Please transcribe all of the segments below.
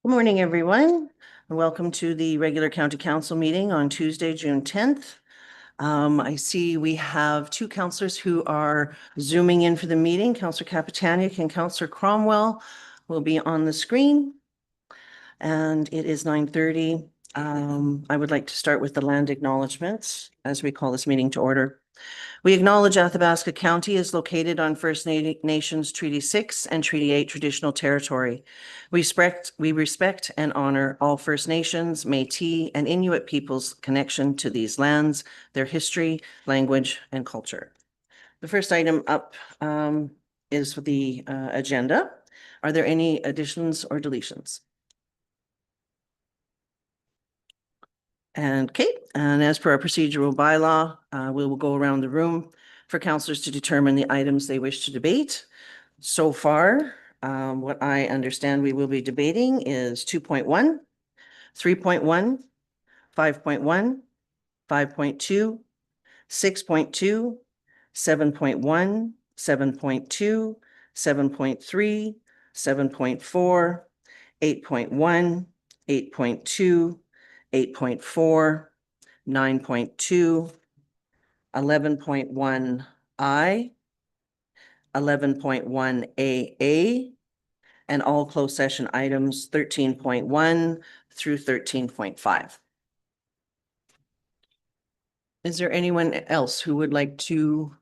Good morning, everyone, and welcome to the regular County Council meeting on Tuesday, June 10th. I see we have two councillors who are zooming in for the meeting. Councillor Kapitaniuk and Councillor Cromwell will be on the screen. And it is 9:30. I would like to start with the land acknowledgements as we call this meeting to order. We acknowledge Athabasca County is located on First Nations Treaty 6 and Treaty 8 traditional territory. We respect and honor all First Nations, Métis, and Inuit peoples' connection to these lands, their history, language, and culture. The first item up is the agenda. Are there any additions or deletions? And Kate, and as per our procedural bylaw, we will go around the room for councillors to determine the items they wish to debate. So far, what I understand we will be debating is 2.1, 3.1, 5.1, 5.2, 6.2, 7.1, 7.2, 7.3, 7.4, 8.1, 8.2, 8.4, 9.2, 11.1 I, 11.1 AA, and all closed session items 13.1 through 13.5. Is there anyone else who would like to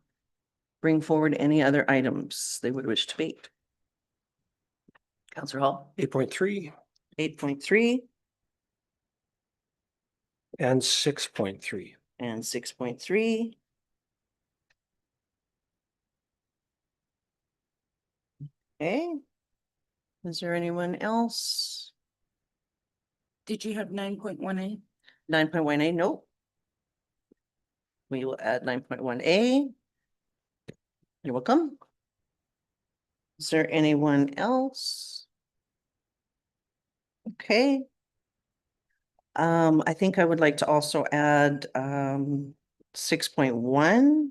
bring forward any other items they would wish to debate? Councillor Hall? 8.3 8.3 and 6.3. and 6.3. Okay. Is there anyone else? Did you have 9.1A? 9.1A, nope. We will add 9.1A. You're welcome. Is there anyone else? Okay. I think I would like to also add 6.1.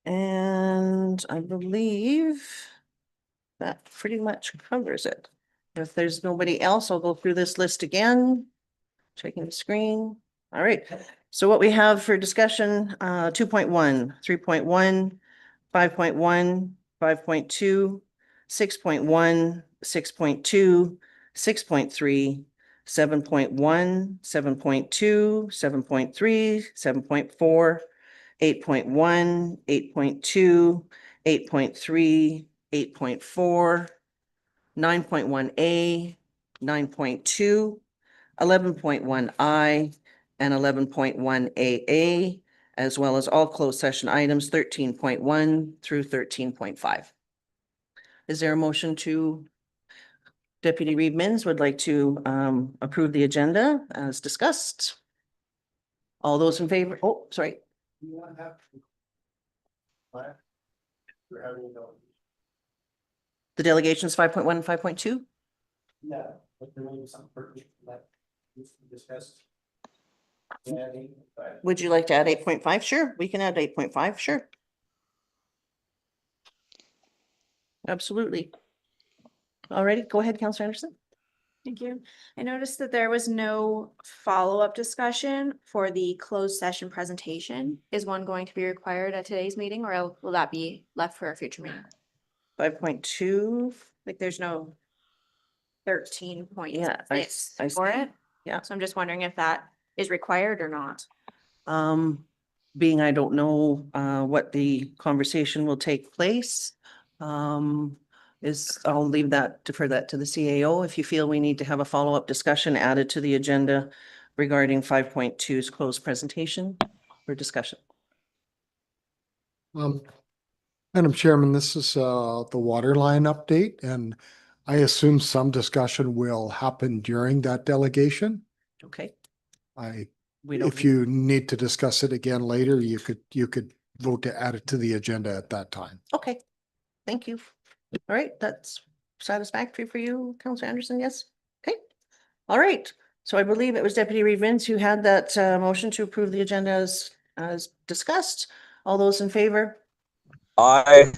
And I believe that pretty much covers it. If there's nobody else, I'll go through this list again. Checking the screen. All right. So what we have for discussion, 2.1, 3.1, 5.1, 5.2, 6.1, 6.2, 6.3, 7.1, 7.2, 7.3, 7.4, 8.1, 8.2, 8.3, 8.4, 9.1A, 9.2, 11.1 I, and 11.1 AA, as well as all closed session items 13.1 through 13.5. Is there a motion to Deputy Reed Minns would like to approve the agenda as discussed? All those in favor? Oh, sorry. The delegations 5.1 and 5.2? Yeah, but there may be some pertinent that needs to be discussed. Would you like to add 8.5? Sure, we can add 8.5, sure. Absolutely. All righty, go ahead, Councillor Anderson. Thank you. I noticed that there was no follow-up discussion for the closed session presentation. Is one going to be required at today's meeting, or will that be left for a future meeting? 5.2. Like there's no 13.6 Yeah, I for it. Yeah. So I'm just wondering if that is required or not. Being I don't know what the conversation will take place. I'll leave that, defer that to the CAO. If you feel we need to have a follow-up discussion added to the agenda regarding 5.2's closed presentation for discussion. Madam Chairman, this is the water line update, and I assume some discussion will happen during that delegation. Okay. If you need to discuss it again later, you could vote to add it to the agenda at that time. Okay, thank you. All right, that's satisfactory for you, Councillor Anderson, yes? Okay, all right. So I believe it was Deputy Reed Minns who had that motion to approve the agenda as discussed. All those in favor? Aye.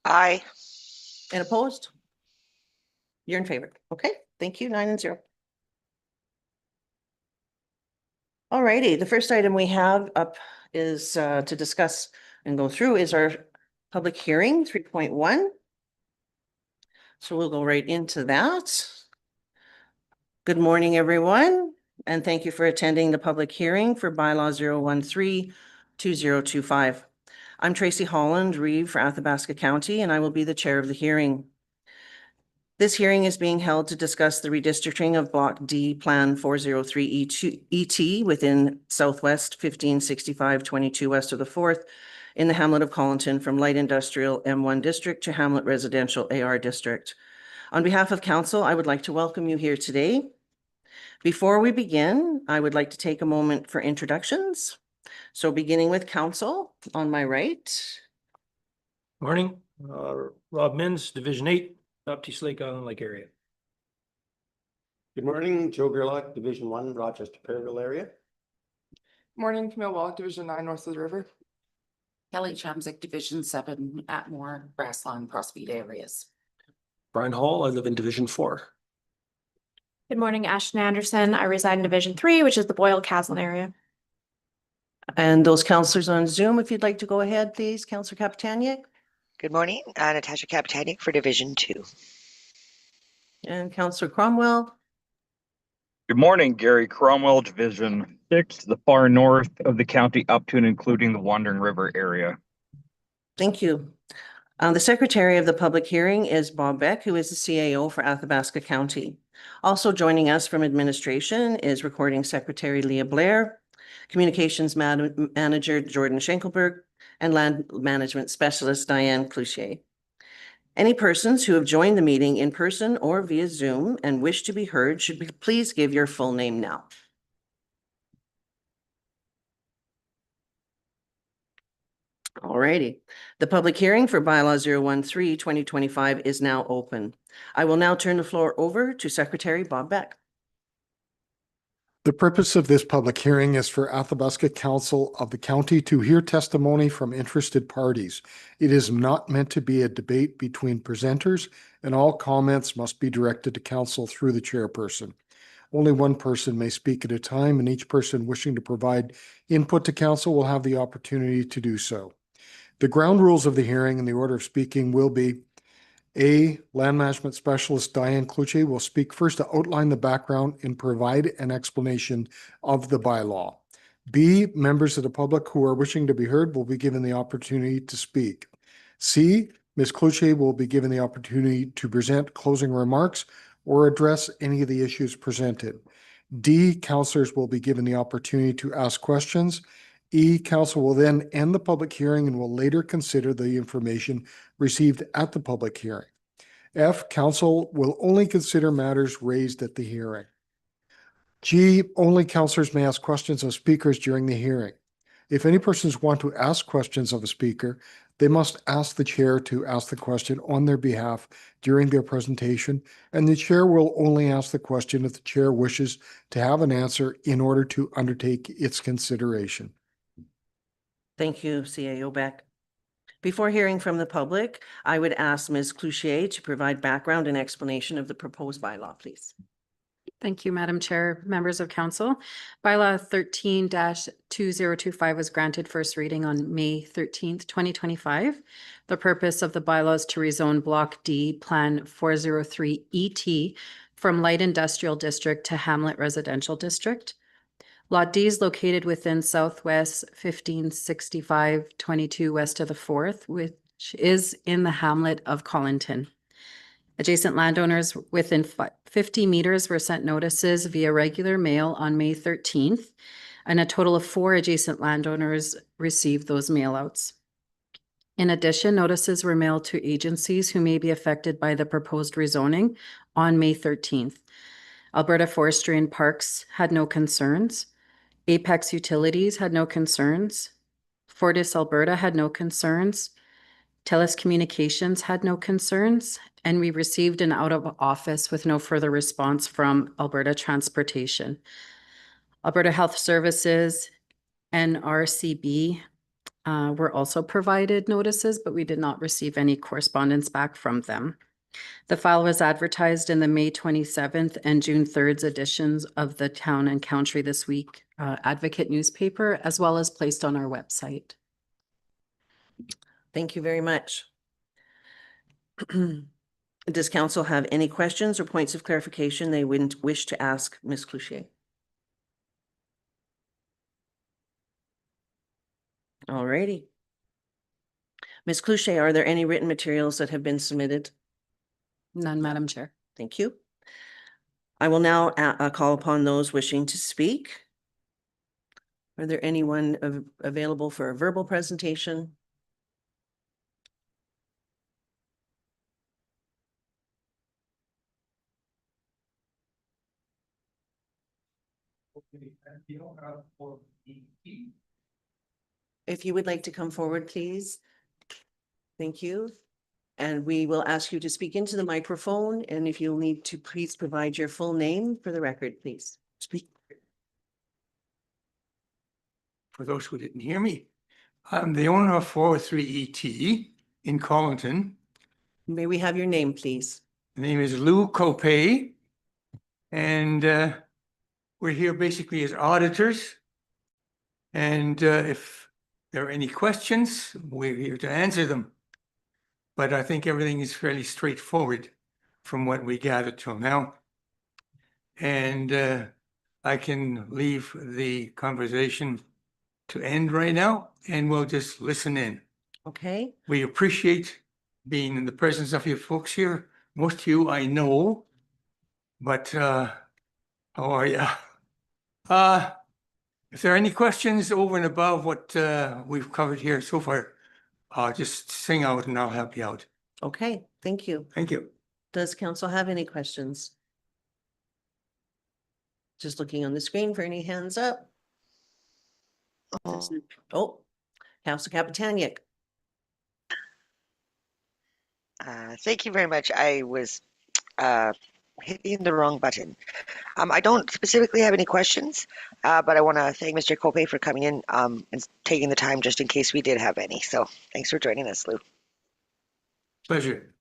Aye. And opposed? You're in favor. Okay, thank you. 9-0. All righty, the first item we have up is to discuss and go through is our public hearing 3.1. So we'll go right into that. Good morning, everyone, and thank you for attending the public hearing for bylaw 013-2025. I'm Tracy Holland, Reeve for Athabasca County, and I will be the chair of the hearing. This hearing is being held to discuss the redistricting of Block D Plan 403 ET within Southwest 1565-22 west of the 4th in the hamlet of Collinton from Light Industrial M1 District to Hamlet Residential AR District. On behalf of council, I would like to welcome you here today. Before we begin, I would like to take a moment for introductions. So beginning with council on my right. Morning, Rob Mins, Division 8, Baptiste Lake Island Lake area. Good morning, Joe Gerlach, Division 1, Rochester Perryville area. Morning, Camille Wallach, Division 9, North of the River. Kelly Chamzik, Division 7, Atmore, Grassland, Prospect areas. Brian Hall, I live in Division 4. Good morning, Ashton Anderson. I reside in Division 3, which is the Boyle Caslin area. And those councillors on Zoom, if you'd like to go ahead, please. Councillor Kapitaniak Good morning, Natasha Kapitaniak for Division 2. and Councillor Cromwell. Good morning, Gary Cromwell, Division 6, the far north of the county up to and including the Wandering River area. Thank you. The secretary of the public hearing is Bob Beck, who is the CAO for Athabasca County. Also joining us from administration is recording secretary Leah Blair, communications manager Jordan Schenkelberg, and land management specialist Diane Cloutier. Any persons who have joined the meeting in person or via Zoom and wish to be heard should please give your full name now. All righty. The public hearing for bylaw 013-2025 is now open. I will now turn the floor over to Secretary Bob Beck. The purpose of this public hearing is for Athabasca Council of the County to hear testimony from interested parties. It is not meant to be a debate between presenters, and all comments must be directed to council through the chairperson. Only one person may speak at a time, and each person wishing to provide input to council will have the opportunity to do so. The ground rules of the hearing and the order of speaking will be: A, Land Management Specialist Diane Cloutier will speak first to outline the background and provide an explanation of the bylaw. B, members of the public who are wishing to be heard will be given the opportunity to speak. C, Ms. Cloutier will be given the opportunity to present closing remarks or address any of the issues presented. D, councillors will be given the opportunity to ask questions. E, council will then end the public hearing and will later consider the information received at the public hearing. F, council will only consider matters raised at the hearing. G, only councillors may ask questions of speakers during the hearing. If any persons want to ask questions of a speaker, they must ask the chair to ask the question on their behalf during their presentation, and the chair will only ask the question if the chair wishes to have an answer in order to undertake its consideration. Thank you, CAO Beck. Before hearing from the public, I would ask Ms. Cloutier to provide background and explanation of the proposed bylaw, please. Thank you, Madam Chair, members of council. Bylaw 13-2025 was granted first reading on May 13th, 2025. The purpose of the bylaw is to rezone Block D, Plan 403 ET from Light Industrial District to Hamlet Residential District. Lot D is located within Southwest 1565-22 west of the 4th, which is in the hamlet of Collinton. Adjacent landowners within 50 meters were sent notices via regular mail on May 13th, and a total of 4 adjacent landowners received those mailouts. In addition, notices were mailed to agencies who may be affected by the proposed rezoning on May 13th. Alberta Forestry and Parks had no concerns. Apex Utilities had no concerns. Fortis Alberta had no concerns. TELUS Communications had no concerns, and we received an out of office with no further response from Alberta Transportation. Alberta Health Services, NRCB, were also provided notices, but we did not receive any correspondence back from them. The file was advertised in the May 27th and June 3rd editions of the Town and Country This Week Advocate newspaper, as well as placed on our website. Thank you very much. Does council have any questions or points of clarification they wouldn't wish to ask Ms. Cloutier? All righty. Ms. Cloutier, are there any written materials that have been submitted? None, Madam Chair. Thank you. I will now call upon those wishing to speak. Are there anyone available for a verbal presentation? If you would like to come forward, please. Thank you. And we will ask you to speak into the microphone, and if you'll need to, please provide your full name for the record, please. Speak. For those who didn't hear me, I'm the owner of 403 ET in Collinton. May we have your name, please? The name is Lou Copay. And we're here basically as auditors. And if there are any questions, we're here to answer them. But I think everything is fairly straightforward from what we gathered till now. And I can leave the conversation to end right now, and we'll just listen in. Okay. We appreciate being in the presence of you folks here. Most of you I know, but how are you? If there are any questions over and above what we've covered here so far, just sing out and I'll help you out. Okay, thank you. Thank you. Does council have any questions? Just looking on the screen for any hands up. Oh, Councilor Kapitaniak. Thank you very much. I was hitting the wrong button. I don't specifically have any questions, but I want to thank Mr. Copay for coming in and taking the time just in case we did have any. So thanks for joining us, Lou. Pleasure.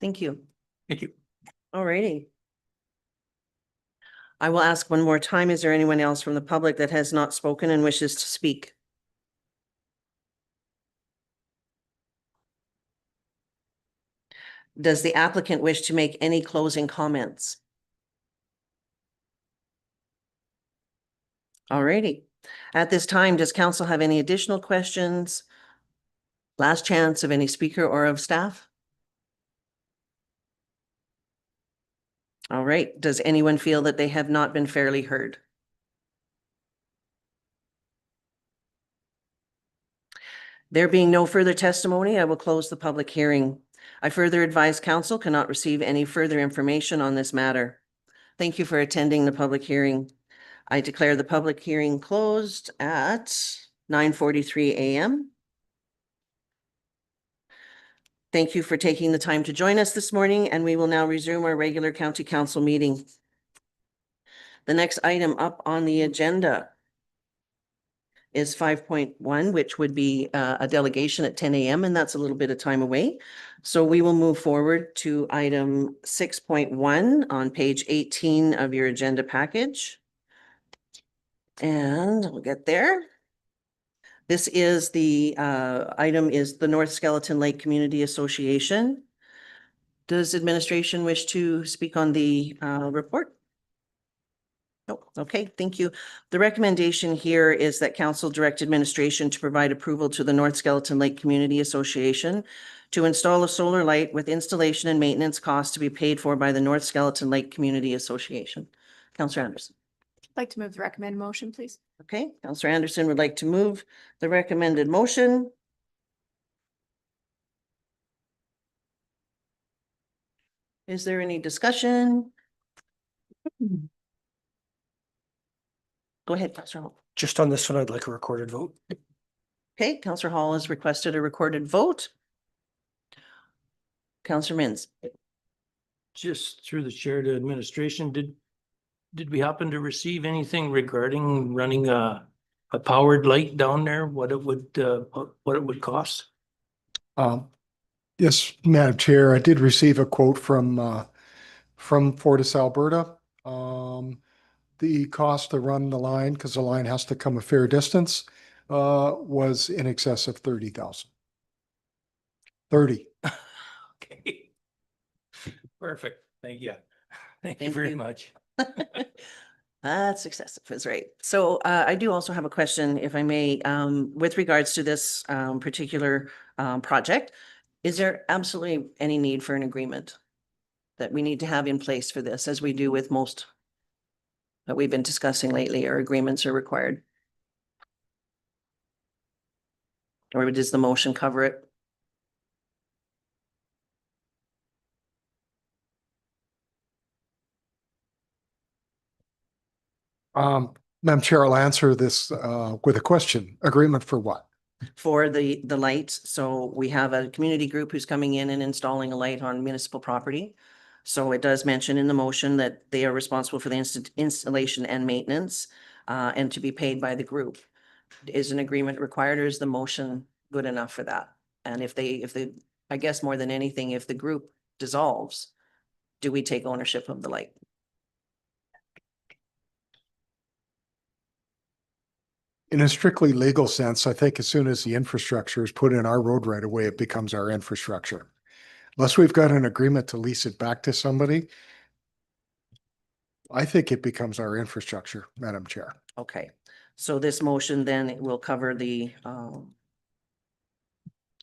Thank you. Thank you. All righty. I will ask one more time, is there anyone else from the public that has not spoken and wishes to speak? Does the applicant wish to make any closing comments? All righty. At this time, does council have any additional questions? Last chance of any speaker or of staff? All right. Does anyone feel that they have not been fairly heard? There being no further testimony, I will close the public hearing. I further advise council cannot receive any further information on this matter. Thank you for attending the public hearing. I declare the public hearing closed at 9:43 a.m. Thank you for taking the time to join us this morning, and we will now resume our regular county council meeting. The next item up on the agenda is 5.1, which would be a delegation at 10 a.m. and that's a little bit of time away. So we will move forward to item 6.1 on page 18 of your agenda package. And we'll get there. This is the item is the North Skeleton Lake Community Association. Does administration wish to speak on the report? No. Okay, thank you. The recommendation here is that council direct administration to provide approval to the North Skeleton Lake Community Association to install a solar light with installation and maintenance costs to be paid for by the North Skeleton Lake Community Association. Councillor Anderson. I'd like to move the recommended motion, please. Okay, Councillor Anderson would like to move the recommended motion. Is there any discussion? Go ahead, Councillor Hall. Just on this one, I'd like a recorded vote. Okay, Councillor Hall has requested a recorded vote. Councillor Mins. Just through the chair to administration, did we happen to receive anything regarding running a a powered light down there, what it would cost? Yes, Madam Chair, I did receive a quote from Fortis Alberta. The cost to run the line, because the line has to come a fair distance, was in excess of 30,000. 30. Okay. Perfect. Thank you. Thank you Thank very you. much. That's excessive, is right. So I do also have a question, if I may, with regards to this particular project. Is there absolutely any need for an agreement that we need to have in place for this, as we do with most that we've been discussing lately, or agreements are required? Or does the motion cover it? Madam Chair, I'll answer this with a question. Agreement for what? For the lights. So we have a community group who's coming in and installing a light on municipal property. So it does mention in the motion that they are responsible for the installation and maintenance, and to be paid by the group. Is an agreement required, or is the motion good enough for that? And if I guess more than anything, if the group dissolves, do we take ownership of the light? In a strictly legal sense, I think as soon as the infrastructure is put in our road right away, it becomes our infrastructure. Unless we've got an agreement to lease it back to somebody, I think it becomes our infrastructure, Madam Chair. Okay, so this motion then will cover the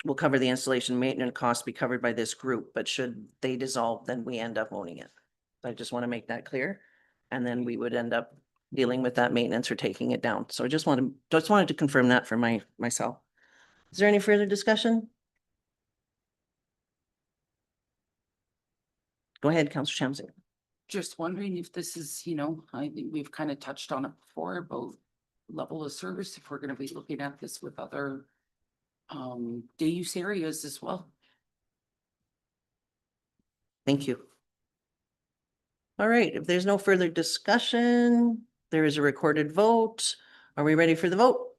installation maintenance cost be covered by this group, but should they dissolve, then we end up owning it. I just want to make that clear. And then we would end up dealing with that maintenance or taking it down. So I just wanted to confirm that for myself. Is there any further discussion? Go ahead, Councillor Shamsi. Just wondering if this is, I think we've kind of touched on it before, about level of service, if we're gonna be looking at this with other day use areas as well. Thank you. All right, if there's no further discussion, there is a recorded vote. Are we ready for the vote?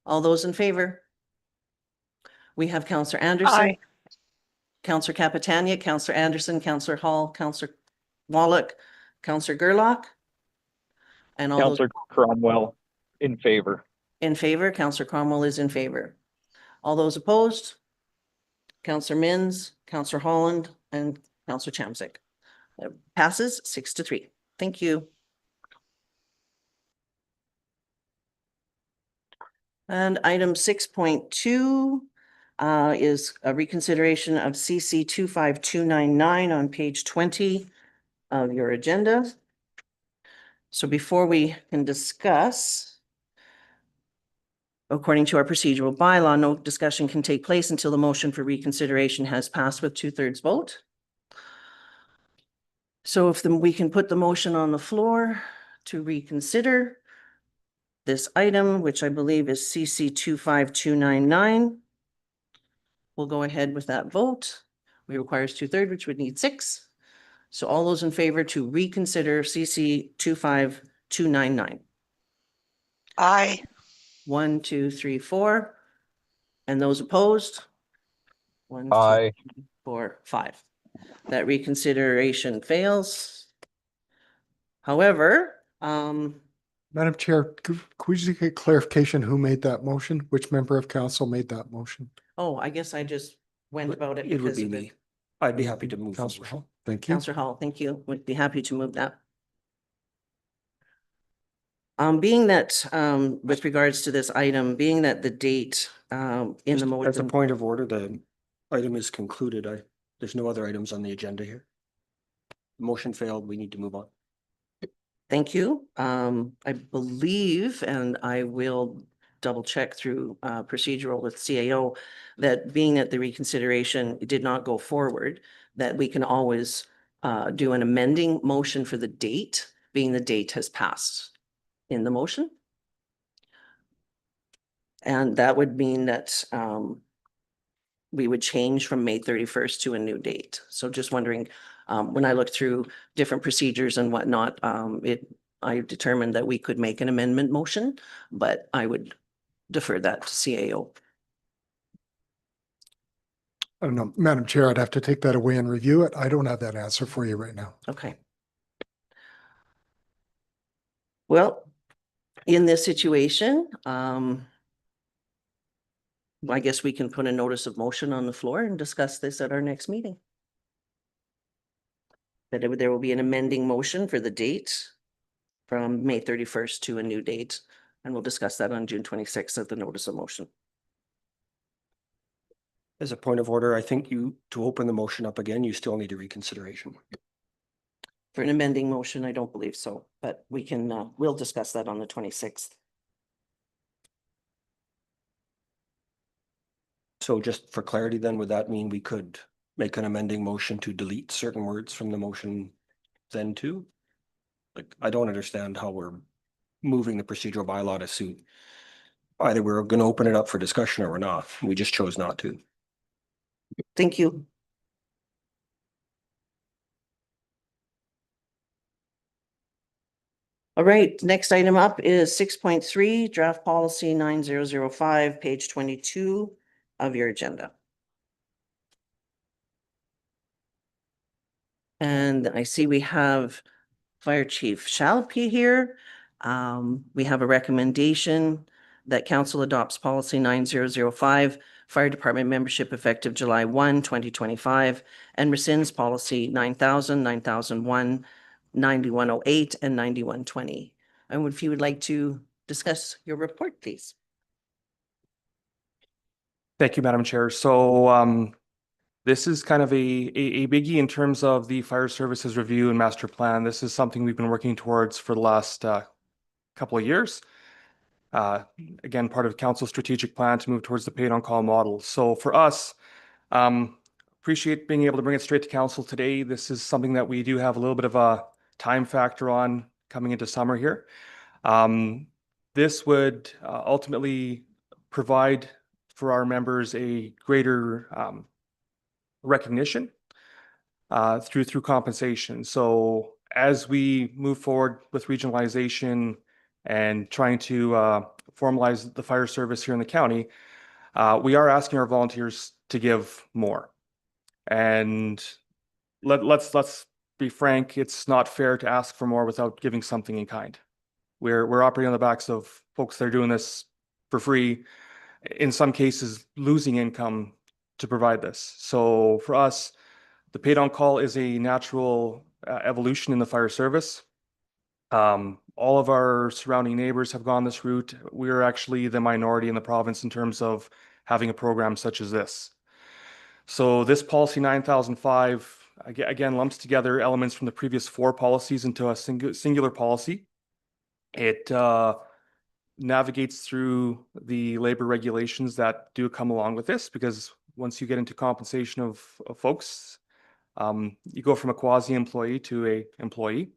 All those in favor? We have Councillor Anderson. Aye. Councillor Capitania, Councillor Anderson, Councillor Hall, Councillor Wallach, Councillor Gerlach. And all those Counselor Cromwell in favor. in favor, Councillor Cromwell is in favor. All those opposed? Councillor Mins, Councillor Holland, and Councillor Chamzik. It passes 6-3. Thank you. And item 6.2 is a reconsideration of CC 25299 on page 20 of your agenda. So before we can discuss, according to our procedural bylaw, no discussion can take place until the motion for reconsideration has passed with 2/3 vote. So if we can put the motion on the floor to reconsider this item, which I believe is CC 25299. We'll go ahead with that vote. We requires 2/3, which would need 6. So all those in favor to reconsider CC 25299. Aye. 1, 2, 3, 4. And those opposed? 1, 2, Aye. 4, 5. That reconsideration fails. However, Madam Chair, could we just get clarification who made that motion? Which member of council made that motion? I guess I just went about it It would because be of me. it. I'd be happy to move. Councillor forward. Hall, thank you. Councillor Hall, thank you. Would be happy to move that. Being that, with regards to this item, being that the date, in the As a motion, point of order, the item is concluded. There's no other items on the agenda here. Motion failed. We need to move on. thank you. I believe, and I will double check through, procedural with CAO, that being that the reconsideration did not go forward, that we can always, do an amending motion for the date, being the date has passed in the motion. And that would mean that we would change from May 31st to a new date. So just wondering, when I look through different procedures and whatnot, I determined that we could make an amendment motion, but I would defer that to CAO. I don't know, Madam Chair, I'd have to take that away and review it. I don't have that answer for you right now. Okay. Well, in this situation, I guess we can put a notice of motion on the floor and discuss this at our next meeting. There will be an amending motion for the date from May 31st to a new date, and we'll discuss that on June 26th at the notice of motion. As a point of order, I think to open the motion up again, you still need a reconsideration. For an amending motion, I don't believe so, but we can, we'll discuss that on the 26th. So just for clarity then, would that mean we could make an amending motion to delete certain words from the motion then too? Like, I don't understand how we're moving the procedural bylaw to suit. Either we're going to open it up for discussion or we're not. We just chose not to. Thank you. All right, next item up is 6.3, draft policy 9005, page 22 of your agenda. And I see we have Fire Chief Shalapi here. We have a recommendation that council adopts policy 9005, fire department membership effective July 1, 2025, and rescinds policy 9000, 9001, 9108, and 9120. And if you would like to discuss your report, please. Thank you, Madam Chair. So this is kind of a biggie in terms of the fire services review and master plan. This is something we've been working towards for the last couple of years. Again, part of council's strategic plan to move towards the paid on call model. So for us, appreciate being able to bring it straight to council today. This is something that we do have a little bit of a time factor on coming into summer here. This would ultimately provide for our members a greater recognition through compensation. So as we move forward with regionalization and trying to formalize the fire service here in the county, we are asking our volunteers to give more. And let's be frank, it's not fair to ask for more without giving something in kind. We're operating on the backs of folks that are doing this for free, in some cases losing income to provide this. So for us, the paid on call is a natural evolution in the fire service. All of our surrounding neighbors have gone this route. We're actually the minority in the province in terms of having a program such as this. So this policy 9005 again lumps together elements from the previous 4 policies into a singular policy. It navigates through the labor regulations that do come along with this, because once you get into compensation of folks, you go from a quasi-employee to a employee.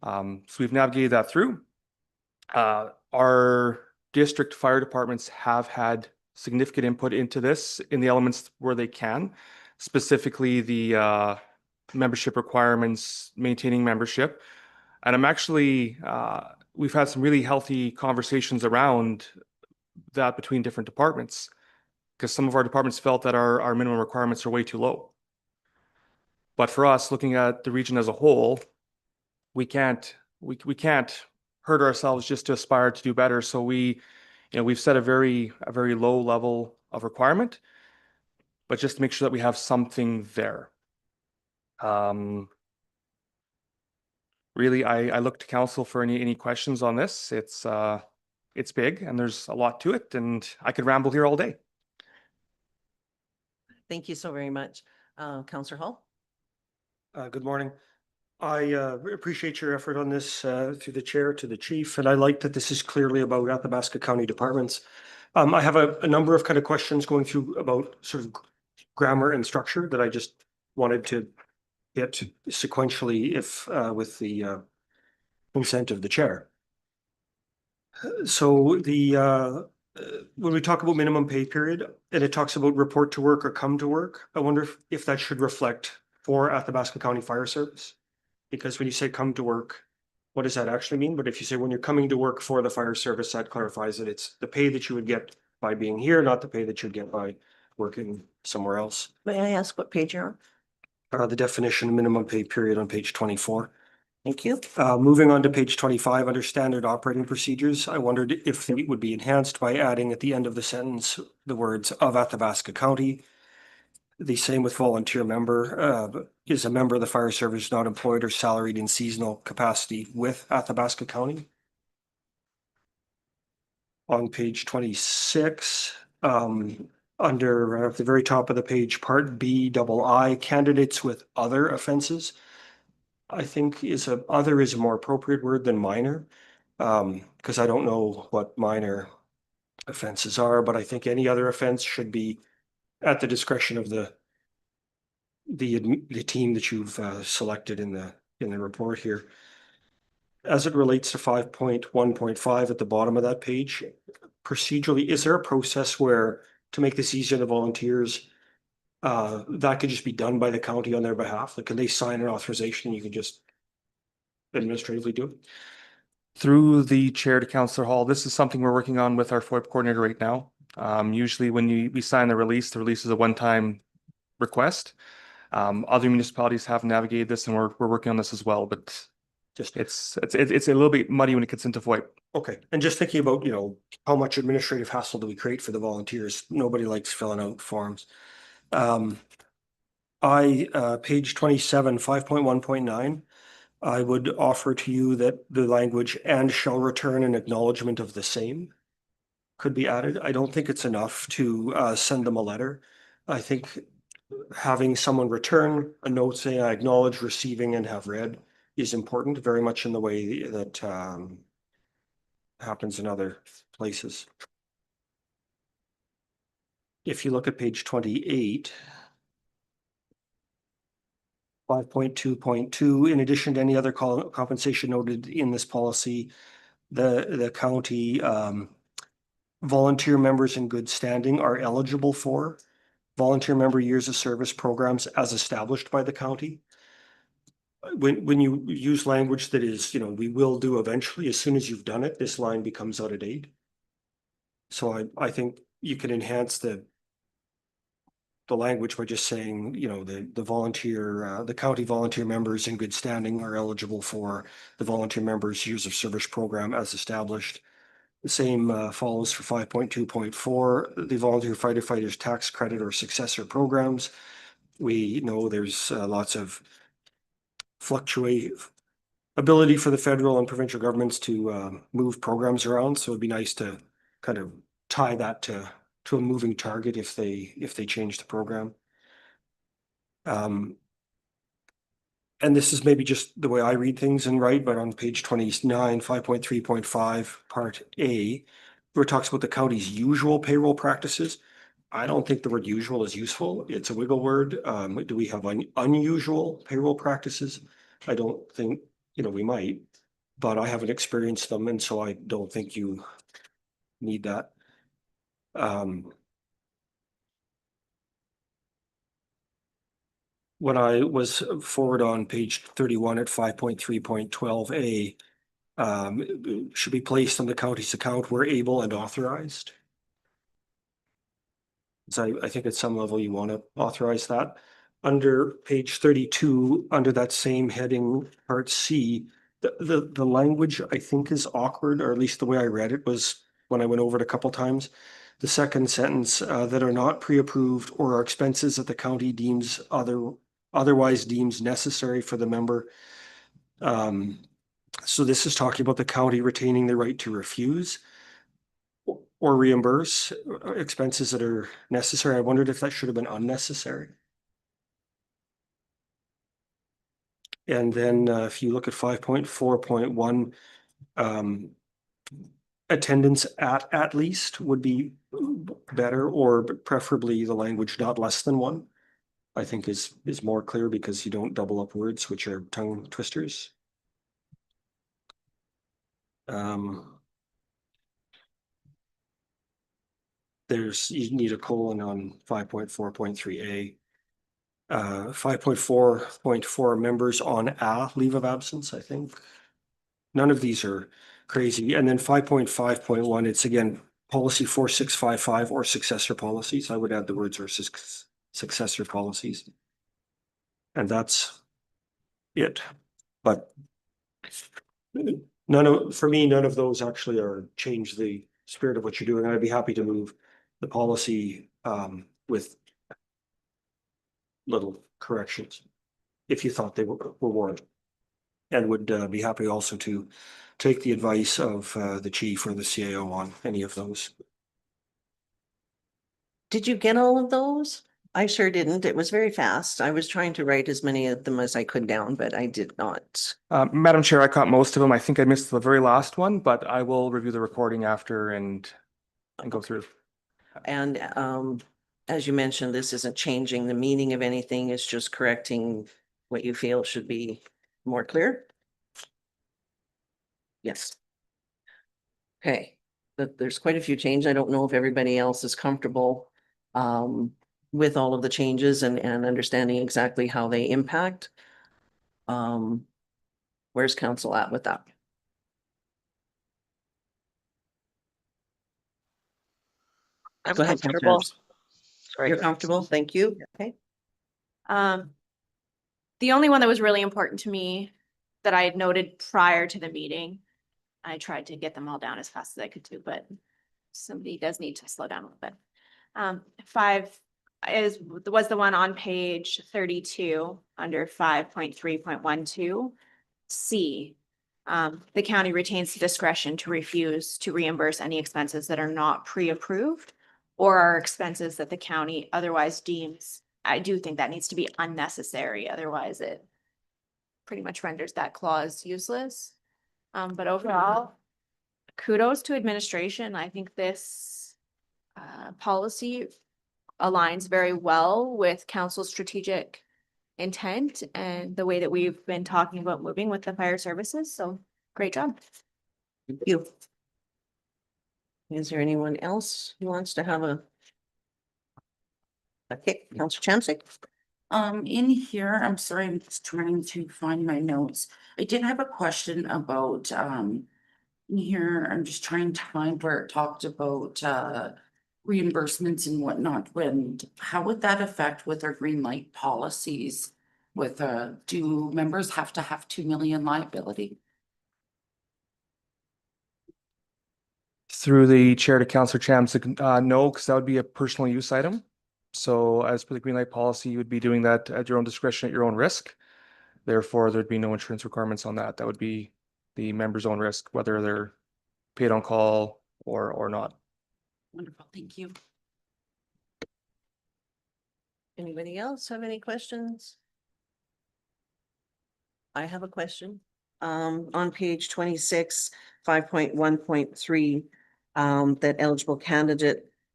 So we've navigated that through. Our district fire departments have had significant input into this in the elements where they can, specifically the membership requirements, maintaining membership. And I'm actually, we've had some really healthy conversations around that between different departments, because some of our departments felt that our minimum requirements are way too low. But for us, looking at the region as a whole, we can't hurt ourselves just to aspire to do better. So we've set a very low level of requirement, but just to make sure that we have something there. Really, I look to council for any questions on this. It's big and there's a lot to it, and I could ramble here all day. Thank you so very much. Councillor Hall? Good morning. I appreciate your effort on this through the chair to the chief, and I like that this is clearly about Athabasca County departments. I have a number of kind of questions going through about sort of grammar and structure that I just wanted to get sequentially if with the consent of the chair. So when we talk about minimum pay period and it talks about report to work or come to work, I wonder if that should reflect for Athabasca County Fire Service. Because when you say come to work, what does that actually mean? But if you say when you're coming to work for the fire service, that clarifies that it's the pay that you would get by being here, not the pay that you'd get by working somewhere else. May I ask what page you're on? The definition of minimum pay period on page 24. Thank you. Moving on to page 25, under standard operating procedures, I wondered if it would be enhanced by adding at the end of the sentence the words of Athabasca County. The same with volunteer member, is a member of the fire service not employed or salaried in seasonal capacity with Athabasca County. On page 26, under at the very top of the page, part B, II, candidates with other offenses. I think other is a more appropriate word than minor, because I don't know what minor offenses are, but I think any other offense should be at the discretion of the team that you've selected in the report here. As it relates to 5.1.5 at the bottom of that page, procedurally, is there a process where, to make this easier to volunteers, that could just be done by the county on their behalf? Like, can they sign an authorization and you can just administratively do it? Through the chair to Councillor Hall, this is something we're working on with our FOIP coordinator right now. Usually when we sign the release is a one-time request. Other municipalities have navigated this and we're working on this as well, but Just it's a little bit muddy when it gets into FOIP. okay. And just thinking about, how much administrative hassle do we create for the volunteers? Nobody likes filling out forms. Page 27, 5.1.9, I would offer to you that the language "and shall return an acknowledgement of the same" could be added. I don't think it's enough to send them a letter. I think having someone return a note saying "I acknowledge receiving and have read" is important, very much in the way that happens in other places. If you look at page 28, 5.2.2, in addition to any other compensation noted in this policy, the county volunteer members in good standing are eligible for volunteer member years of service programs as established by the county. When you use language that is, we will do eventually, as soon as you've done it, this line becomes out of date. So I think you can enhance the language by just saying, the county volunteer members in good standing are eligible for the volunteer members years of service program as established. The same follows for 5.2.4, the volunteer firefighters tax credit or successor programs. We know there's lots of ability for the federal and provincial governments to move programs around. So it'd be nice to kind of tie that to a moving target if they change the program. And this is maybe just the way I read things and write, but on page 29, 5.3.5, part A, where it talks about the county's usual payroll practices. I don't think the word usual is useful. It's a wiggle word. Do we have unusual payroll practices? I don't think, we might, but I haven't experienced them, and so I don't think you need that. When I was forward on page 31 at 5.3.12A, should be placed on the county's account where able and authorized. So I think at some level you want to authorize that. Under page 32, under that same heading, part C, the language I think is awkward, or at least the way I read it was when I went over it a couple times. The second sentence, that are not pre-approved or are expenses that the county deems otherwise deems necessary for the member. So this is talking about the county retaining the right to refuse or reimburse expenses that are necessary. I wondered if that should have been unnecessary. And then if you look at 5.4.1, attendance at least would be better, or preferably the language not less than one, I think is more clear, because you don't double up words, which are tongue twisters. You need a colon on 5.4.3A. 5.4.4 members on a leave of absence, I think none of these are crazy. And then 5.5.1, it's again, policy 4655 or successor policies. I would add the words or successor policies. And that's it. But for me, none of those actually change the spirit of what you're doing. I'd be happy to move the policy with little corrections if you thought they were warranted. And would be happy also to take the advice of the chief or the CAO on any of those. Did you get all of those? I sure didn't. It was very fast. I was trying to write as many of them as I could down, but I did not. Madam Chair, I caught most of them. I think I missed the very last one, but I will review the recording after and go through. And as you mentioned, this isn't changing the meaning of anything. It's just correcting what you feel should be more clear. Yes. Okay, there's quite a few changes. I don't know if everybody else is comfortable with all of the changes and understanding exactly how they impact. Where's council at with that? I'm Go ahead, comfortable. Councillor. Sorry. You're comfortable? Thank you. Okay. The only one that was really important to me that I had noted prior to the meeting, I tried to get them all down as fast as I could do, but somebody does need to slow down a little bit. 5 was the one on page 32 under 5.3.12 C. The county retains the discretion to refuse to reimburse any expenses that are not pre-approved or are expenses that the county otherwise deems. I do think that needs to be unnecessary, otherwise it pretty much renders that clause useless. But overall, kudos to administration. I think this policy aligns very well with council's strategic intent and the way that we've been talking about moving with the fire services. So great job. Thank you. Is there anyone else who wants to have a? Okay, Councillor Chamsick. In here, I'm sorry, I'm just trying to find my notes. I did have a question about, in here, I'm just trying to find where it talked about, reimbursements and whatnot, how would that affect with our green light policies? With, do members have to have 2 million liability? Through the chair to Councillor Chamsick, no, because that would be a personal use item. So as per the green light policy, you would be doing that at your own discretion at your own risk. Therefore, there'd be no insurance requirements on that. That would be the member's own risk, whether they're paid on call or not. Wonderful, thank you. Anybody else have any questions? I have a question. On page 26, 5.1.3, that eligible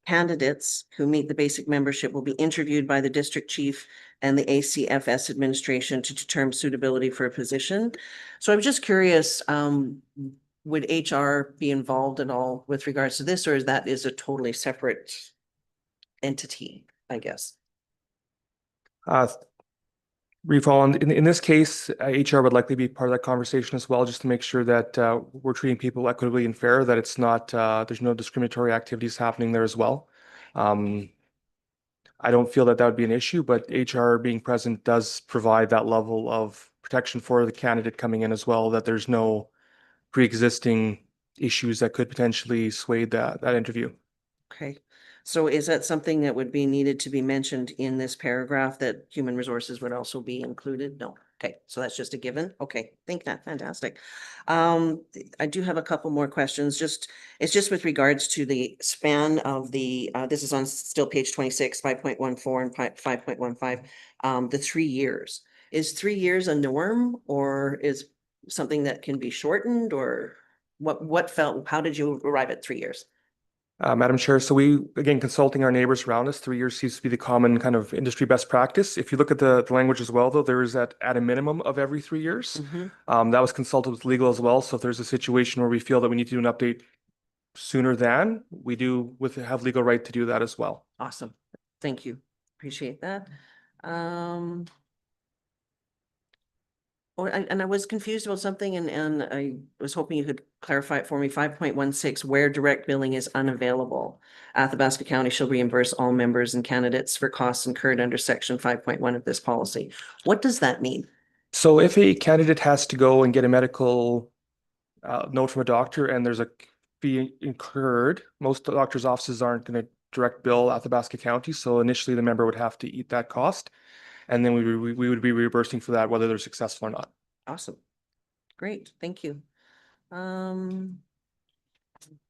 candidates who meet the basic membership will be interviewed by the district chief and the ACFS administration to determine suitability for a position. So I'm just curious, would HR be involved at all with regards to this, or is that a totally separate entity, I guess? Refall, in this case, HR would likely be part of that conversation as well, just to make sure that we're treating people equitably and fair, that it's not, there's no discriminatory activities happening there as well. I don't feel that would be an issue, but HR being present does provide that level of protection for the candidate coming in as well, that there's no pre-existing issues that could potentially sway that interview. Okay, so is that something that would be needed to be mentioned in this paragraph, that human resources would also be included? No. Okay, so that's just a given. Okay, think that fantastic. I do have a couple more questions. It's just with regards to the span of the, this is on still page 26, 5.14 and 5.15, the 3 years. Is 3 years a norm, or is something that can be shortened, or how did you arrive at 3 years? Madam Chair, so we, again, consulting our neighbors around us, 3 years seems to be the common kind of industry best practice. If you look at the language as well, though, there is that at a minimum of every 3 years. That was consulted with legal as well. So if there's a situation where we feel that we need to do an update sooner than, we do have legal right to do that as well. Awesome. Thank you. Appreciate that. Oh, and I was confused about something and I was hoping you could clarify it for me. 5.16, where direct billing is unavailable. Athabasca County shall reimburse all members and candidates for costs incurred under section 5.1 of this policy. What does that mean? So if a candidate has to go and get a medical note from a doctor and there's a fee incurred, most doctors' offices aren't going to direct bill Athabasca County. So initially the member would have to eat that cost. And then we would be reimbursing for that, whether they're successful or not. Awesome. Great, thank you. I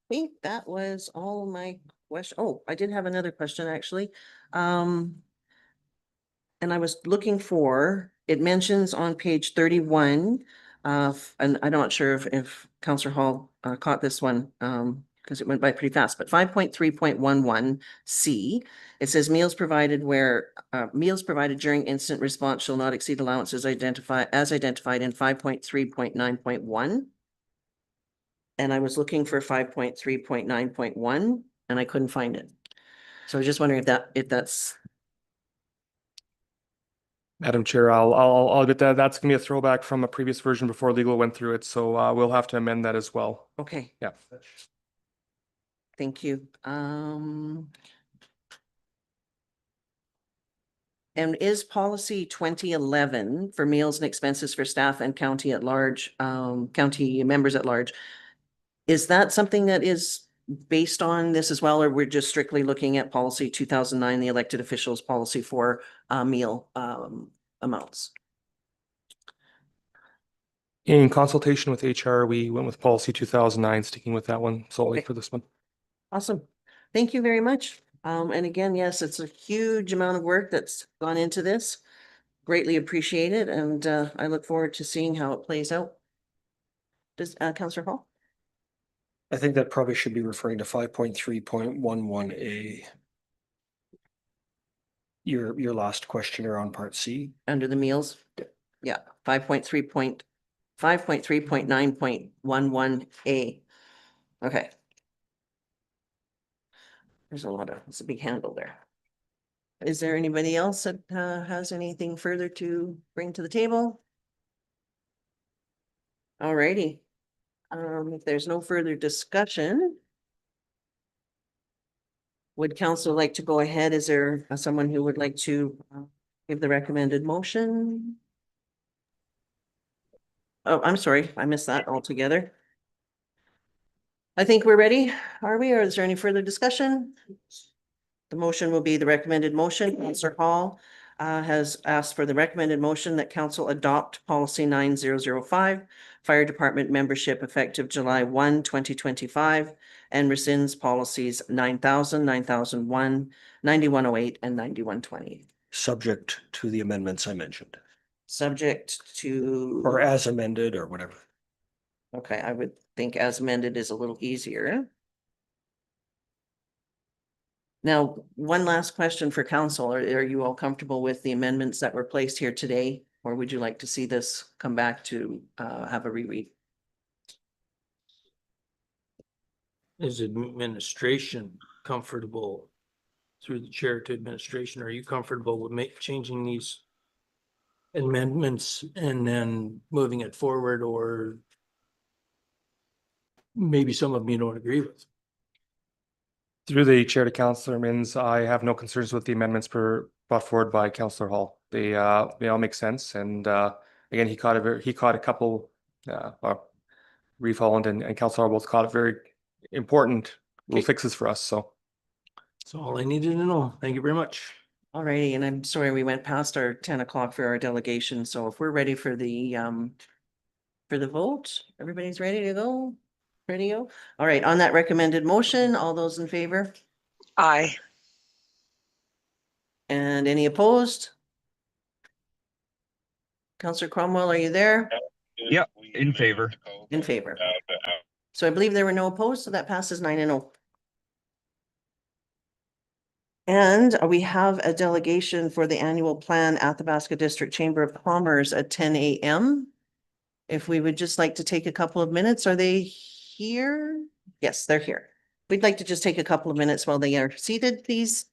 think that was all my question. Oh, I did have another question, actually. And I was looking for, it mentions on page 31, and I'm not sure if Councillor Hall caught this one, because it went by pretty fast, but 5.3.11C, it says meals provided during instant response shall not exceed allowances identified in 5.3.9.1. And I was looking for 5.3.9.1 and I couldn't find it. So I was just wondering if that's, Madam Chair, I'll admit that that's gonna be a throwback from a previous version before legal went through it, so we'll have to amend that as well. okay. Yeah. Thank you. And is policy 2011 for meals and expenses for staff and county at large, county members at large? Is that something that is based on this as well, or we're just strictly looking at policy 2009, the elected officials policy for meal amounts? In consultation with HR, we went with policy 2009, sticking with that one solely Okay. for this one. Awesome. Thank you very much. And again, yes, it's a huge amount of work that's gone into this. Greatly appreciate it, and I look forward to seeing how it plays out. Does Councillor Hall? I think that probably should be referring to 5.3.11A. Your last question around part C. Under the meals? Yeah, 5.3.9.11A. Okay. There's it's a big handle there. Is there anybody else that has anything further to bring to the table? Alrighty. If there's no further discussion, would council like to go ahead? Is there someone who would like to give the recommended motion? Oh, I'm sorry, I missed that altogether. I think we're ready, are we, or is there any further discussion? The motion will be the recommended motion. Councillor Hall has asked for the recommended motion that council adopt policy 9005, fire department membership effective July 1, 2025, and rescinds policies 9000, 9001, 9108, and 9120. Subject to the amendments I mentioned, Subject to. or as amended or whatever. Okay, I would think as amended is a little easier. Now, one last question for council. Are you all comfortable with the amendments that were placed here today? Or would you like to see this come back to have a reread? Is administration comfortable through the chair to administration? Are you comfortable with changing these amendments and then moving it forward, or maybe some of them you don't agree with? Through the chair to Councillor Mins, I have no concerns with the amendments brought forward by Councillor Hall. They all make sense, and again, he caught a couple. Reeve Holland and Councillor Hall both caught it very important little fixes for us. So that's all I needed to know. Thank you very much. Alrighty, and I'm sorry we went past our 10 o'clock for our delegation. So if we're ready for the vote, everybody's ready to go. Ready to go? All right, on that recommended motion, all those in favor? Aye. And any opposed? Councillor Cromwell, are you there? Yep, in favor. In favor. So I believe there were no opposed, so that passes 9-0. And we have a delegation for the annual plan at the Athabasca District Chamber of Commerce at 10 a.m. If we would just like to take a couple of minutes, are they here? Yes, they're here. We'd like to just take a couple of minutes while they are seated, please.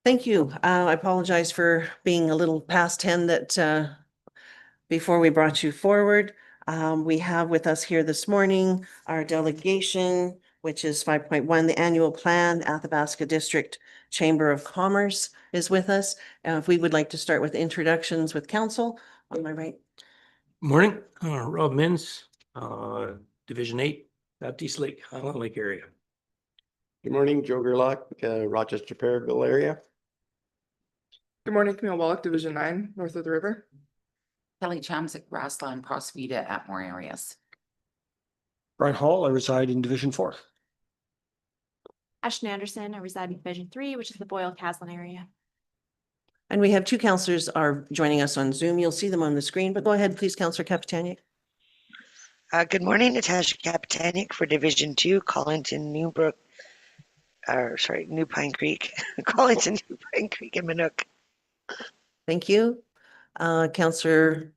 Thank you. I apologize for being a little past 10 that before we brought you forward. We have with us here this morning our delegation, which is 5.1, the annual plan. Athabasca District Chamber of Commerce is with us. If we would like to start with introductions with council, on my right. Morning, Rob Mins, Division 8, Baptiste Lake, Highland Lake area. Good morning, Joe Gerlach, Rochester Periville area. Good morning, Camille Wallach, Division 9, north of the river. Kelly Chamsick, Grassland, Prospita, Atmore areas. Brian Hall, I reside in Division 4. Ashton Anderson, I reside in Division 3, which is the Boyle Caslin area. And we have two counselors are joining us on Zoom. You'll see them on the screen, but go ahead, please, Councillor Kapitanic. Good morning, Natasha Kapitanic for Division 2, Collington, New Pine Creek, Collington, New Pine Creek, and Minook. Thank you. Councillor.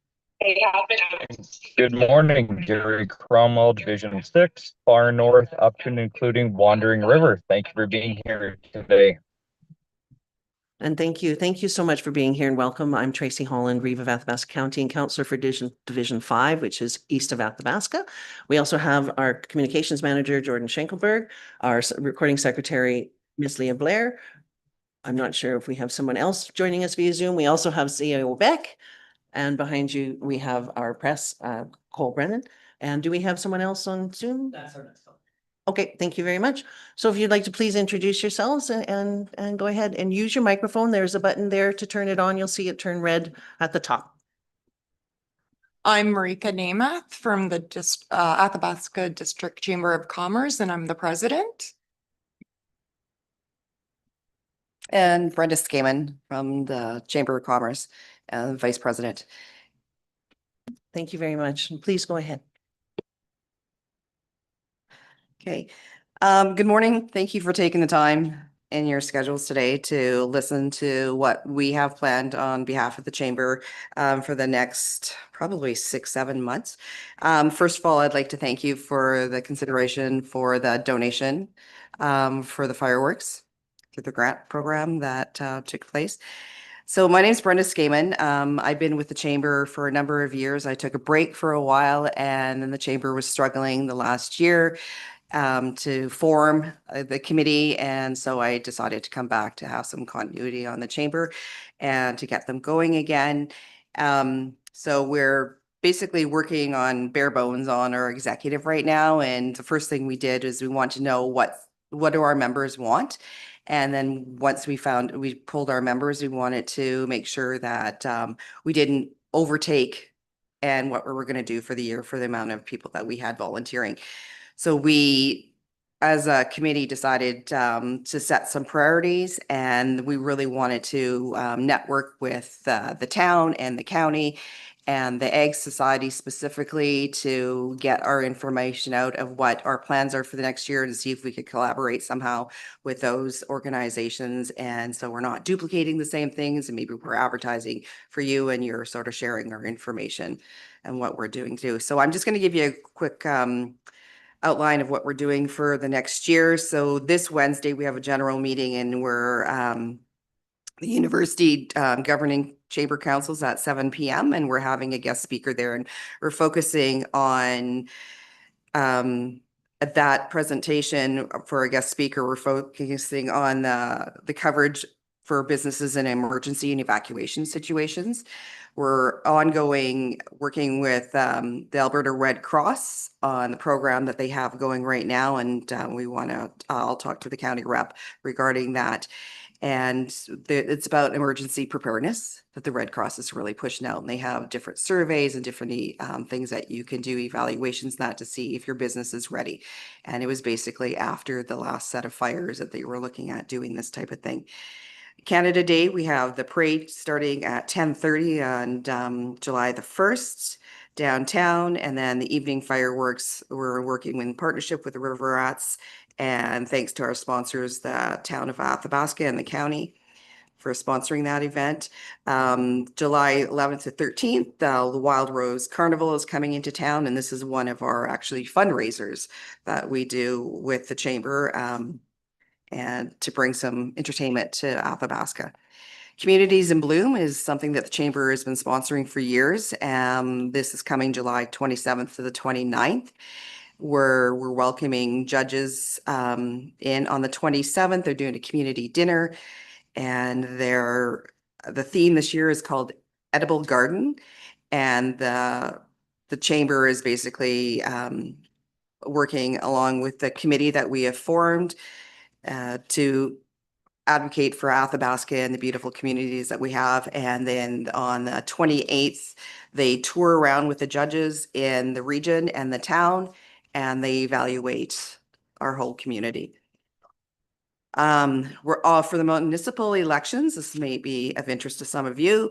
Good morning, Gary Cromwell, Division 6, far north up to and including Wandering River. Thank you for being here today. And thank you. Thank you so much for being here and welcome. I'm Tracy Holland, Reeve of Athabasca County and Councillor for Division 5, which is east of Athabasca. We also have our Communications Manager, Jordan Schenkelberg, our Recording Secretary, Miss Leah Blair. I'm not sure if we have someone else joining us via Zoom. We also have CEO Beck. And behind you, we have our press, Cole Brennan. And do we have someone else on Zoom? That's our next. Okay, thank you very much. So if you'd like to please introduce yourselves and go ahead and use your microphone. There's a button there to turn it on. You'll see it turn red at the top. I'm Marika Namath from the Athabasca District Chamber of Commerce, and I'm the president. And Brenda Skaman from the Chamber of Commerce, Vice President. Thank you very much. And please go ahead. Okay. Good morning. Thank you for taking the time in your schedules today to listen to what we have planned on behalf of the Chamber for the next probably 6-7 months. First of all, I'd like to thank you for the consideration for the donation for the fireworks through the grant program that took place. So my name is Brenda Skaman. I've been with the Chamber for a number of years. I took a break for a while and then the Chamber was struggling the last year to form the committee. And so I decided to come back to have some continuity on the Chamber and to get them going again. So we're basically working on bare bones on our executive right now. And the first thing we did is we want to know what do our members want. And then once we pulled our members, we wanted to make sure that we didn't overtake and what we were going to do for the year for the amount of people that we had volunteering. So we, as a committee, decided to set some priorities, and we really wanted to network with the town and the county and the Ag Society specifically to get our information out of what our plans are for the next year and see if we could collaborate somehow with those organizations. And so we're not duplicating the same things, and maybe we're advertising for you and you're sort of sharing our information and what we're doing too. So I'm just going to give you a quick outline of what we're doing for the next year. So this Wednesday, we have a general meeting and we're the University Governing Chamber Councils at 7 p.m. and we're having a guest speaker there, and we're focusing on at that presentation for a guest speaker, we're focusing on the coverage for businesses in emergency and evacuation situations. We're ongoing working with the Alberta Red Cross on the program that they have going right now, and I'll talk to the county rep regarding that. And it's about emergency preparedness that the Red Cross is really pushing out. And they have different surveys and different things that you can do, evaluations, that to see if your business is ready. And it was basically after the last set of fires that they were looking at doing this type of thing. Canada Day, we have the parade starting at 10:30 on July the 1st downtown. And then the evening fireworks, we're working in partnership with the River Rats. And thanks to our sponsors, the town of Athabasca and the county, for sponsoring that event. July 11th to 13th, the Wild Rose Carnival is coming into town. And this is one of our actually fundraisers that we do with the Chamber. and to bring some entertainment to Athabasca. Communities in Bloom is something that the Chamber has been sponsoring for years. This is coming July 27th to the 29th. We're welcoming judges in on the 27th. They're doing a community dinner, and the theme this year is called Edible Garden. And the Chamber is basically working along with the committee that we have formed to advocate for Athabasca and the beautiful communities that we have. And then on the 28th, they tour around with the judges in the region and the town, and they evaluate our whole community. We're all for the municipal elections. This may be of interest to some of you.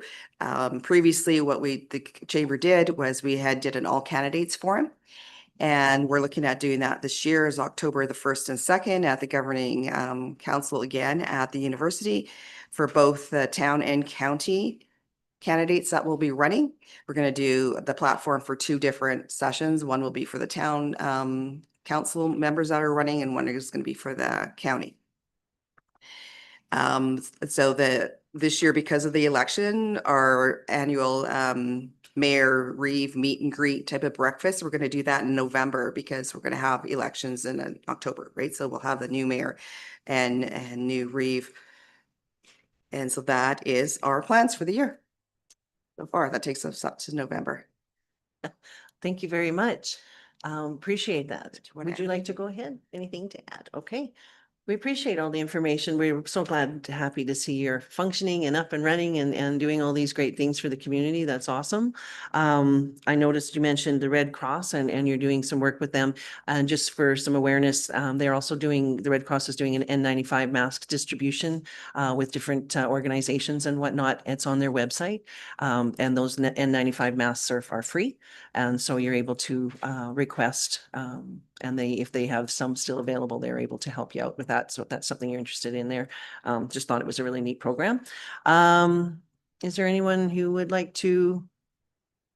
Previously, what the Chamber did was we did an all candidates forum. And we're looking at doing that this year is October the 1st and 2nd at the governing council again at the university for both the town and county candidates that will be running. We're going to do the platform for 2 different sessions. One will be for the town council members that are running, and one is going to be for the county. So this year, because of the election, our annual Mayor Reeve meet and greet type of breakfast, we're going to do that in November because we're going to have elections in October, right? So we'll have the new mayor and new Reeve. And so that is our plans for the year. So far, that takes us up to November. Thank you very much. Appreciate that. wanna Would you add like to go ahead? Anything to add? Okay. We appreciate all the information. We're so happy to see you're functioning and up and running and doing all these great things for the community. That's awesome. I noticed you mentioned the Red Cross and you're doing some work with them. And just for some awareness, they're also the Red Cross is doing an N95 mask distribution with different organizations and whatnot. It's on their website. And those N95 masks are free. And so you're able to request and if they have some still available, they're able to help you out with that. So if that's something you're interested in there, just thought it was a really neat program. Is there anyone who would like to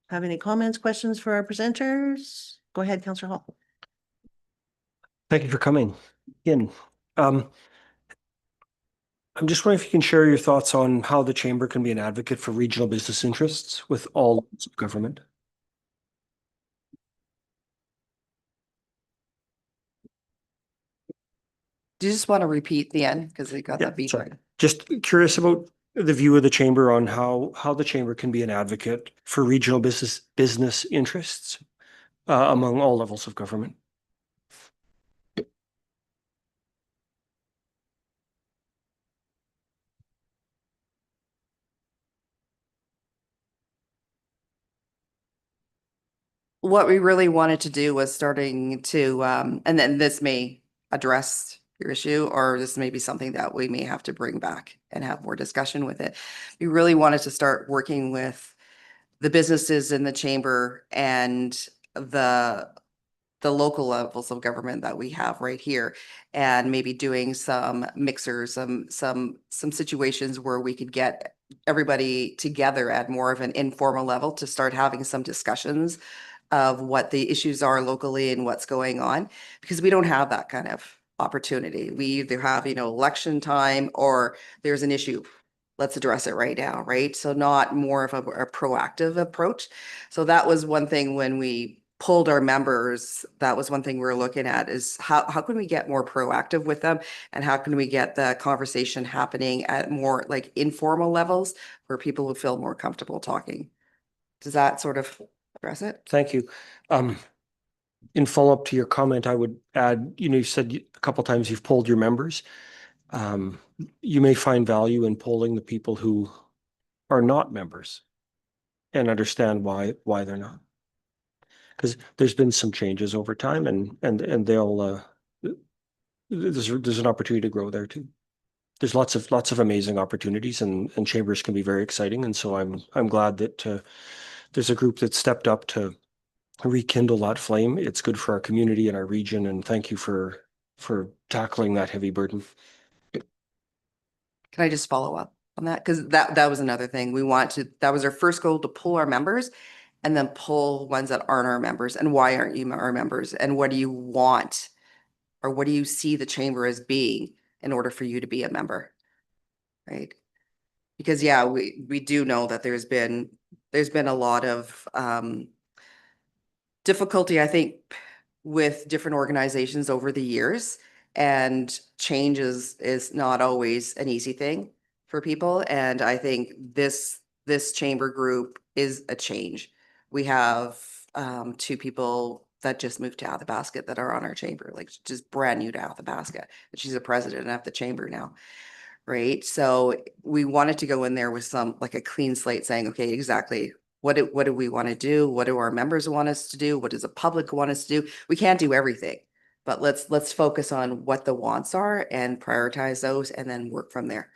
have any comments, questions for our presenters? Go ahead, Councillor Hall. Thank you for coming in. I'm just wondering if you can share your thoughts on how the Chamber can be an advocate for regional business interests with all levels of government. Do you just want to repeat the end? Because we got that beat. Sorry. Just curious about the view of the Chamber on how the Chamber can be an advocate for regional business interests among all levels of government. What we really wanted to do was starting to, and then this may address your issue, or this may be something that we may have to bring back and have more discussion with it. We really wanted to start working with the businesses in the Chamber and the local levels of government that we have right here, and maybe doing some mixers, some situations where we could get everybody together at more of an informal level to start having some discussions of what the issues are locally and what's going on, because we don't have that kind of opportunity. We either have, election time or there's an issue. Let's address it right now, right? So not more of a proactive approach. So that was one thing when we pulled our members, that was one thing we were looking at is how can we get more proactive with them, and how can we get the conversation happening at more like informal levels where people will feel more comfortable talking. Does that sort of address it? Thank you. In follow-up to your comment, I would add, you said a couple times you've polled your members. You may find value in polling the people who are not members and understand why they're not. Because there's been some changes over time, and they'll there's an opportunity to grow there too. There's lots of amazing opportunities, and chambers can be very exciting, and so I'm glad that there's a group that stepped up to rekindle that flame. It's good for our community and our region, and thank you for tackling that heavy burden. Can I just follow up on that? Because that was another thing that was our first goal, to pull our members and then pull ones that aren't our members. And why aren't you our members? And what do you want? Or what do you see the Chamber as being? in order for you to be a member. Right? Because yeah, we do know that there's been a lot of difficulty, I think, with different organizations over the years, and change is not always an easy thing for people. And I think this chamber group is a change. We have two people that just moved to Athabasca that are on our chamber, like just brand new to Athabasca. She's a president of the chamber now. Right? So we wanted to go in there with some, like a clean slate, saying, okay, exactly what do we want to do? What do our members want us to do? What does the public want us to do? We can't do everything, but let's focus on what the wants are and prioritize those and then work from there.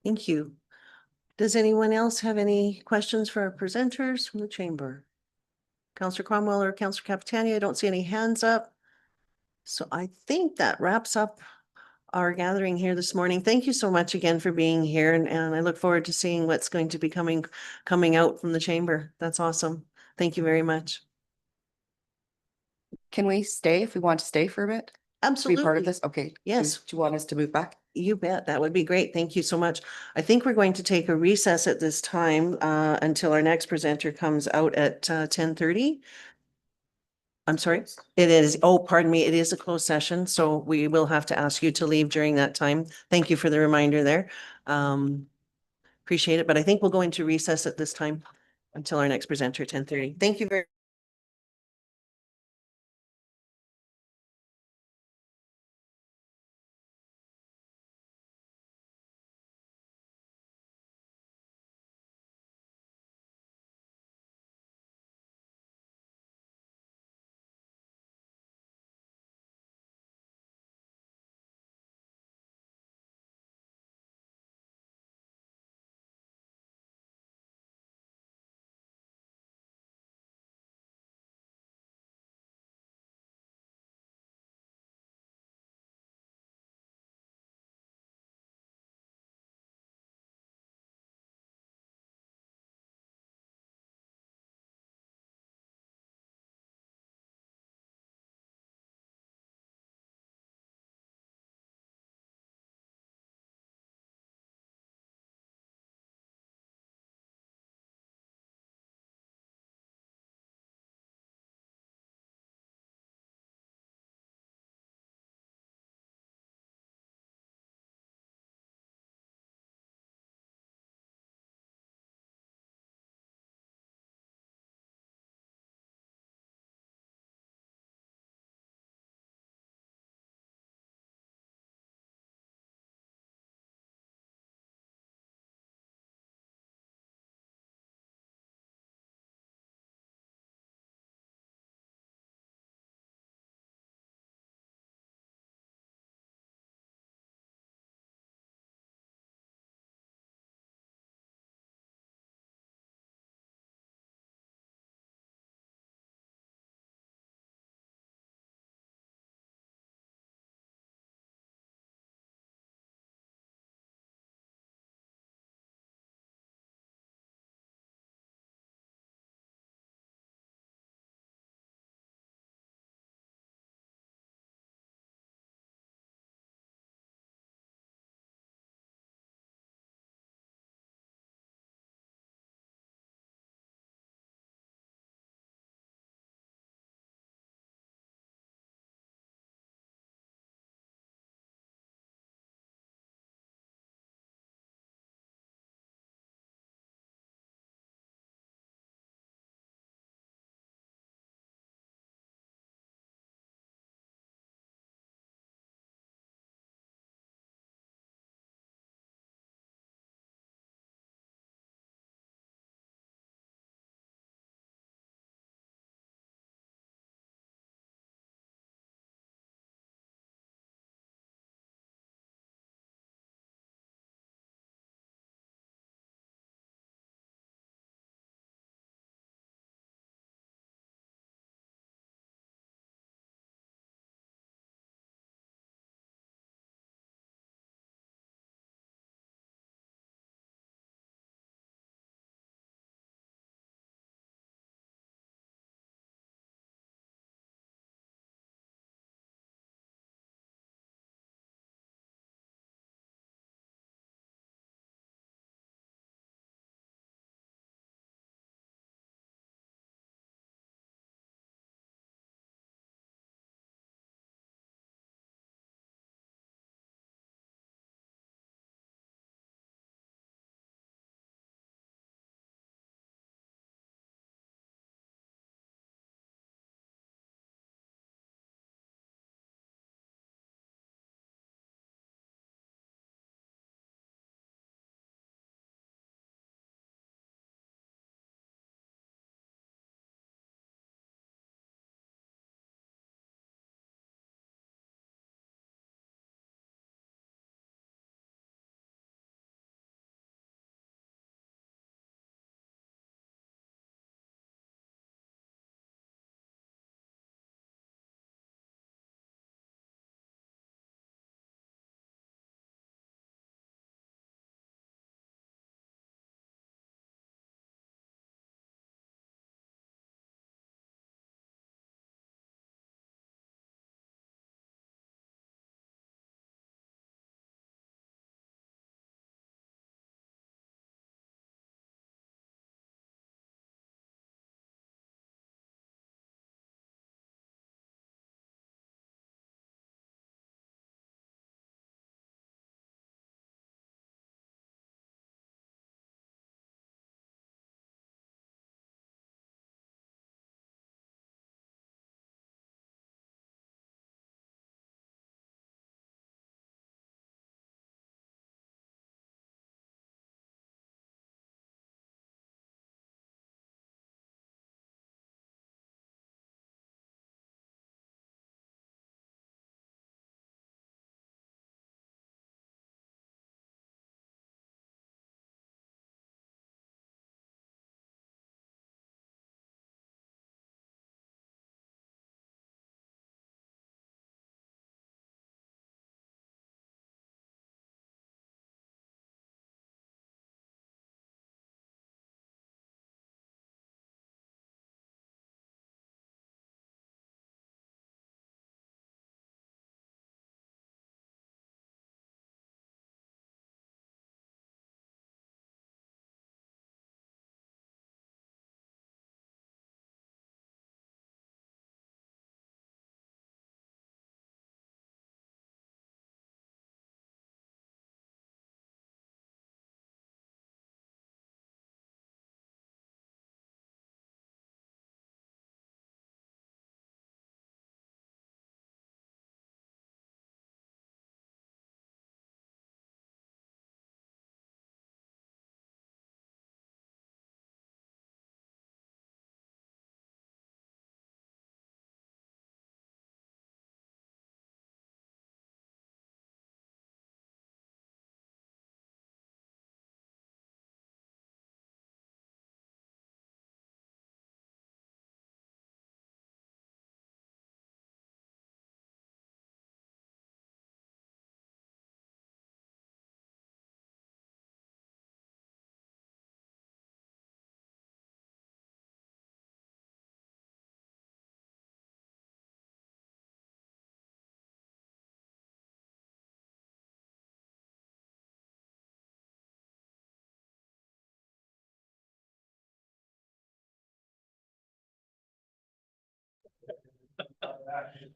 Thank you. Does anyone else have any questions for our presenters from the chamber? Councillor Cromwell or Councillor Capitani, I don't see any hands up. So I think that wraps up our gathering here this morning. Thank you so much again for being here, and I look forward to seeing what's going to be coming out from the chamber. That's awesome. Thank you very much. Can we stay if we want to stay for a bit? To Absolutely. be part of this? Okay. Yes. Do you want us to move back? You bet. That would be great. Thank you so much. I think we're going to take a recess at this time until our next presenter comes out at 10:30. I'm sorry, it is, oh, pardon me, it is a closed session, so we will have to ask you to leave during that time. Thank you for the reminder there. Appreciate it, but I think we'll go into recess at this time until our next presenter, 10:30. Thank you very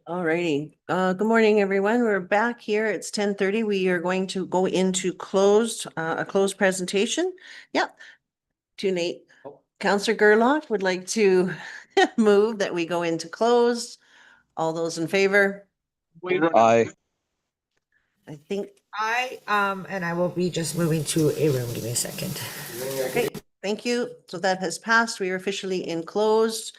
Alrighty, good morning, everyone. We're back here. It's 10:30. We are going to go into a closed presentation. Yep. To Nate. Counselor Gerlach would like to move that we go into closed. All those in favor? Aye. I think, And I will be just moving to a room. Give me a second. okay, thank you. So that has passed. We are officially in closed.